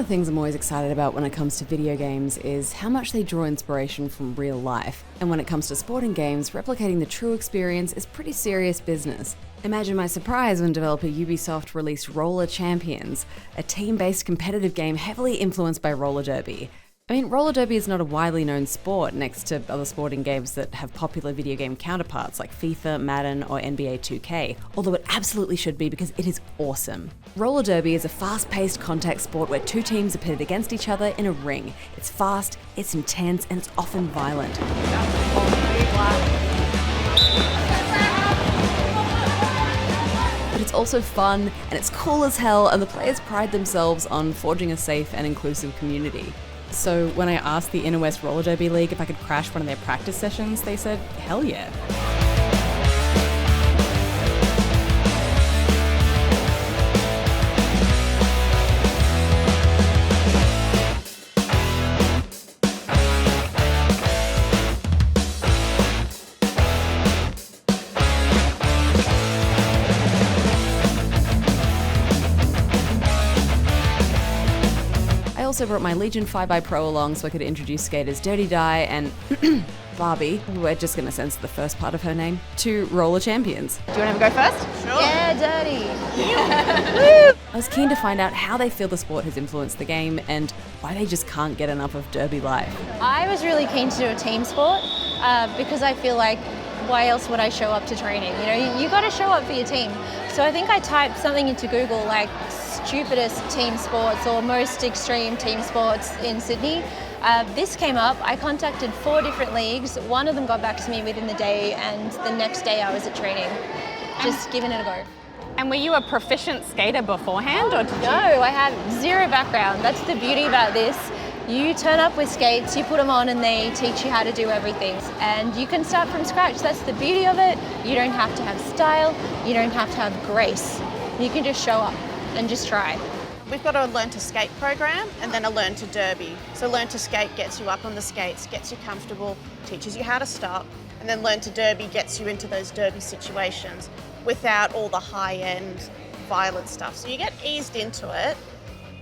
the things I'm always excited about when it comes to video games is how much they draw inspiration from real life. And when it comes to sporting games, replicating the true experience is pretty serious business. Imagine my surprise when developer Ubisoft released Roller Champions, a team-based competitive game heavily influenced by roller derby. I mean, roller derby is not a widely known sport next to other sporting games that have popular video game counterparts like FIFA, Madden, or NBA 2K, although it absolutely should be because it is awesome. Roller derby is a fast-paced contact sport where two teams are pitted against each other in a ring. It's fast, it's intense, and it's often violent. But it's also fun, and it's cool as hell, and the players pride themselves on forging a safe and inclusive community. So when I asked the Inner West Roller Derby League if I could crash one of their practice sessions, they said, hell yeah. I also brought my Legion 5x Pro along so I could introduce skaters Dirty Die and Barbie, we're just going to censor the first part of her name, to Roller Champions. Do you want to have a go first? Sure. Yeah, Dirty. Yeah. I was keen to find out how they feel the sport has influenced the game and why they just can't get enough of derby life. I was really keen to do a team sport because I feel like why else would I show up to training? You know, you got to show up for your team. So I think I typed something into Google like stupidest team sports or most extreme team sports in Sydney. This came up. I contacted 4 different leagues. One of them got back to me within the day, and the next day I was at training, just giving it a go. And were you a proficient skater beforehand, or did you? No, I had zero background. That's the beauty about this. You turn up with skates, you put them on, and they teach you how to do everything. And you can start from scratch. That's the beauty of it. You don't have to have style. You don't have to have grace. You can just show up and just try. We've got a Learn to Skate program and then a Learn to Derby. So Learn to Skate gets you up on the skates, gets you comfortable, teaches you how to stop, and then Learn to Derby gets you into those derby situations without all the high-end violent stuff. So you get eased into it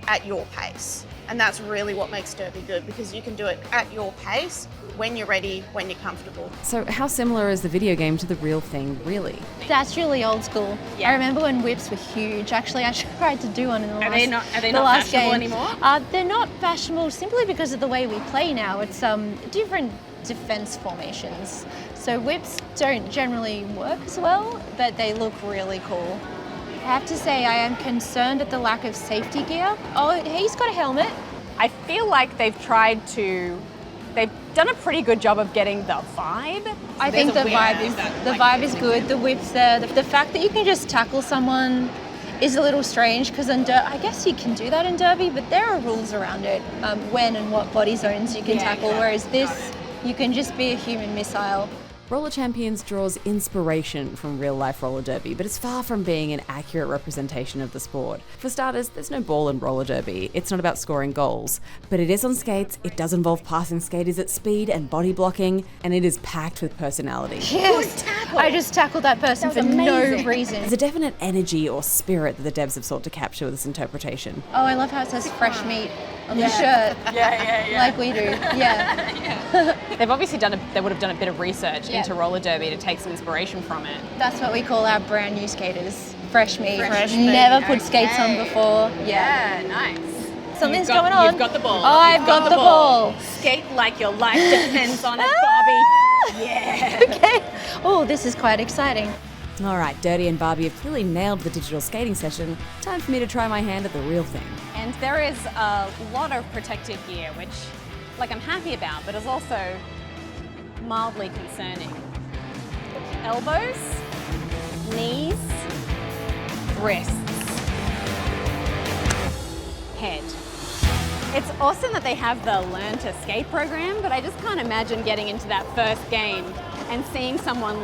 at your pace. And that's really what makes derby good, because you can do it at your pace, when you're ready, when you're comfortable. So how similar is the video game to the real thing, really? That's really old school. Yeah. I remember when whips were huge. Actually, I tried to do one in the Are last they not game. fashionable anymore? They're not fashionable simply because of the way we play now. It's different defense formations. So whips don't generally work as well, but they look really cool. I have to say I am concerned at the lack of safety gear. Oh, he's got a helmet. I feel like they've done a pretty good job of getting the vibe. I think the vibe is good. The whip's there. The fact that you can just tackle someone is a little strange, because I guess you can do that in derby, but there are rules around it, when and what body zones you can tackle. Exactly. Whereas this, you can just be a human missile. Roller Champions draws inspiration from real-life roller derby, but it's far from being an accurate representation of the sport. For starters, there's no ball in roller derby. It's not about scoring goals. But it is on skates, it does involve passing skaters at speed and body blocking, and it is packed with personality. Yes, I just tackled that person for no reason. There's a definite energy or spirit that the devs have sought to capture with this interpretation. Oh, I love how it says fresh meat on the shirt. Yeah. Like we do, yeah. They've obviously they would have done a bit of research into roller derby to take some inspiration from it. That's what we call our brand new skaters. Fresh meat. Fresh meat, Never put skates on before. Yeah, nice. Something's going on. You've got the ball. Oh, I've got the ball. Skate like your life depends on it, Barbie. Yeah. Okay. Oh, this is quite exciting. All right, Dirty and Barbie have clearly nailed the digital skating session. Time for me to try my hand at the real thing. And there is a lot of protective gear, which, I'm happy about, but is also mildly concerning. Elbows, knees, wrists, head. It's awesome that they have the Learn to Skate program, but I just can't imagine getting into that first game and seeing someone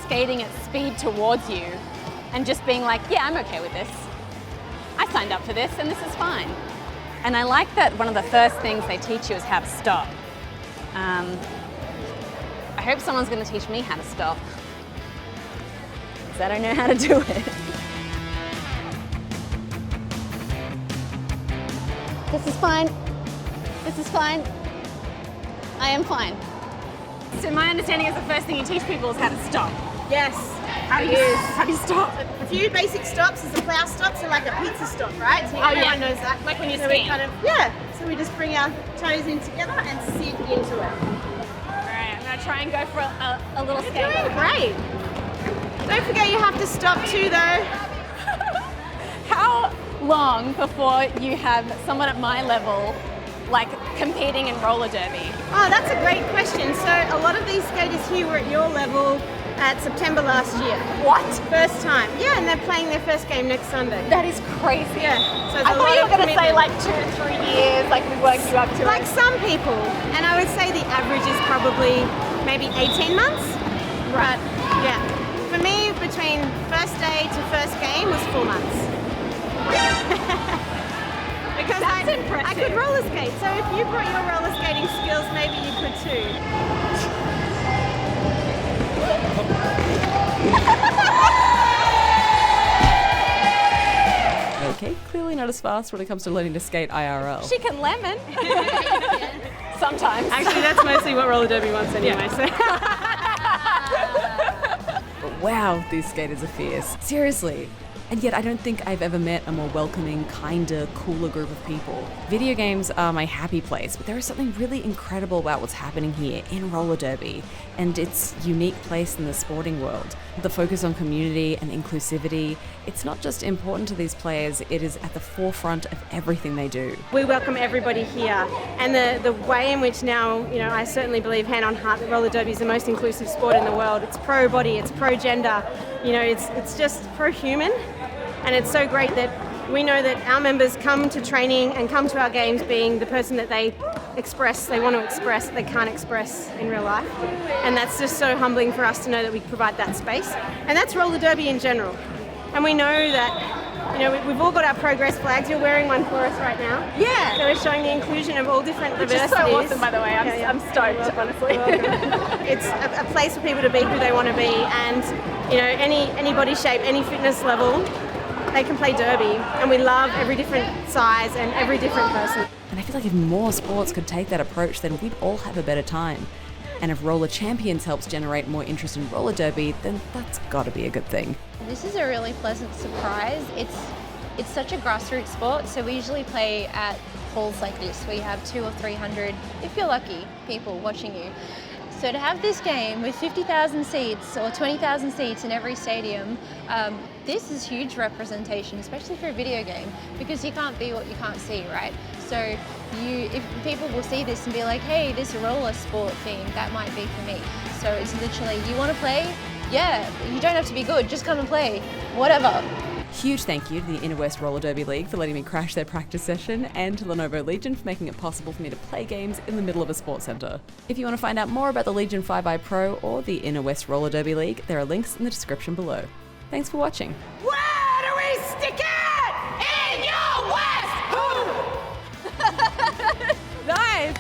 skating at speed towards you and just being like, yeah, I'm okay with this. I signed up for this and this is fine. And I like that one of the first things they teach you is how to stop. I hope someone's going to teach me how to stop, because I don't know how to do it. This is fine. This is fine. I am fine. So my understanding is the first thing you teach people is how to stop. Yes. How do you stop? A few basic stops is a plow stop, so like a pizza stop, right? So everyone knows that. Like when you're So we skiing. so we just bring our toes in together and sink into it. Alright, I'm gonna try and go for a little skate. You're doing great. Don't forget you have to stop too though. How long before you have someone at my level like competing in roller derby? Oh, that's a great question. So a lot of these skaters here were at your level at September last year. What? First time. Yeah, and they're playing their first game next Sunday. That is crazy. Yeah. So I thought you were going to say like 2 to 3 years, like we worked you up to like it. some people, and I would say the average is probably maybe 18 months. Right. Yeah. For me, between first day to first game was 4 months. Because That's I impressive. could roller skate, so if you brought your roller skating skills, maybe you could too. Okay, clearly not as fast when it comes to learning to skate IRL. She can lemon. Sometimes. Actually, that's mostly what roller derby wants anyway. So. But wow, these skaters are fierce. Seriously. And yet I don't think I've ever met a more welcoming, kinder, cooler group of people. Video games are my happy place, but there is something really incredible about what's happening here in roller derby and its unique place in the sporting world. The focus on community and inclusivity, it's not just important to these players, it is at the forefront of everything they do. We welcome everybody here, and the way in which now, I certainly believe hand on heart that roller derby is the most inclusive sport in the world. It's pro-body, it's pro-gender, it's just pro-human, and it's so great that we know that our members come to training and come to our games being the person that they want to express, that they can't express in real life, and that's just so humbling for us to know that we provide that space, and that's roller derby in general. And we know that, we've all got our progress flags. You're wearing one for us right now. Yeah. So we're showing the inclusion of all different Which diversities. is so awesome, by the way. I'm stoked, honestly. It's a place for people to be who they want to be, and any body shape, any fitness level, they can play derby. And we love every different size and every different person. And I feel like if more sports could take that approach, then we'd all have a better time. And if Roller Champions helps generate more interest in roller derby, then that's got to be a good thing. This is a really pleasant surprise. It's such a grassroots sport, so we usually play at halls like this where you have 200 or 300, if you're lucky, people watching you. So to have this game with 50,000 seats or 20,000 seats in every stadium, this is huge representation, especially for a video game, because you can't be what you can't see, right? So if people will see this and be like, hey, this roller sport thing, that might be for me. So it's literally, you want to play? Yeah, you don't have to be good, just come and play, whatever. Huge thank you to the Inner West Roller Derby League for letting me crash their practice session, and to Lenovo Legion for making it possible for me to play games in the middle of a sports centre. If you want to find out more about the Legion 5i Pro or the Inner West Roller Derby League, there are links in the description below. Thanks for watching. Where do we stick it? In your west! Nice.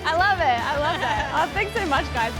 I love it. Oh, thanks so much, guys.